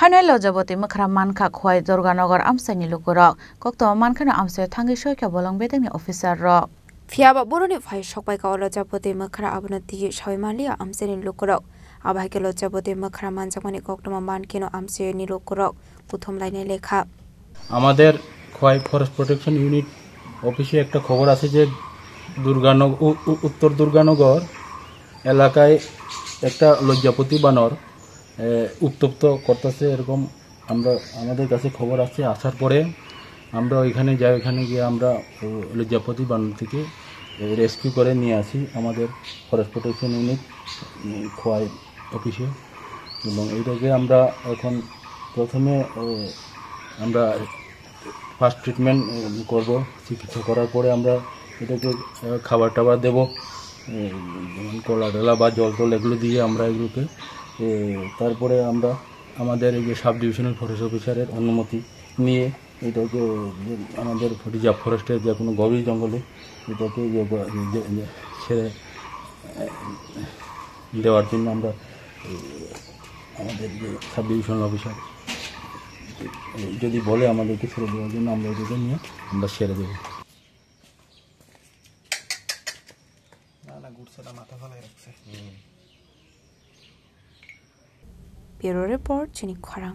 Hanoi lojaboti mukra manka khwai Durganagar amsani lukurok kokto mankhana amse thangi soika bolong bedengni officer rok Fiaba boroni phai sokpai ka lojaboti mukra abnati soimalia amseni lukurok abhaike lojaboti mukra manjakmani koktoma mankeno amseni lukurok প্রথম লাইনে লেখা আমাদের Khowai forest protection unit অফিসে একটা খবর আছে যে উত্তর দুর্গানগর এলাকায় একটা লজ্জাপতি বানর উত্তপ্ত করতেছে এরকম আমাদের কাছে খবর আছে। আসার পরে আমরা ওইখানে যাই, ওইখানে গিয়ে আমরা লজ্জাপতি বানর থেকে রেস্কিউ করে নিয়ে আসি আমাদের ফরেস্ট প্রোটেকশন ইউনিট খোয়াই অফিসে। এবং এইটাকে আমরা এখন প্রথমে আমরা ফার্স্ট ট্রিটমেন্ট করব, চিকিৎসা করার পরে আমরা এটাকে খাবার টাবার দেবো, যেমন কলা ডলা বা জল টল এগুলো দিয়ে আমরা এগুলোকে তারপরে আমরা আমাদের এই যে সাব ডিভিশনাল ফরেস্ট অফিসারের অনুমতি নিয়ে এটাকে আমাদের রিজার্ভ ফরেস্টের যে কোনো গভীর জঙ্গলে এটাকে ছেড়ে দেওয়ার জন্য আমরা আমাদের যে সাব ডিভিশনাল অফিসার যদি বলে আমাদেরকে ছেড়ে দেওয়ার জন্য আমরা এটাকে নিয়ে আমরা ছেড়ে দেবো। ব্যুরো রিপোর্ট চিনি খরাং।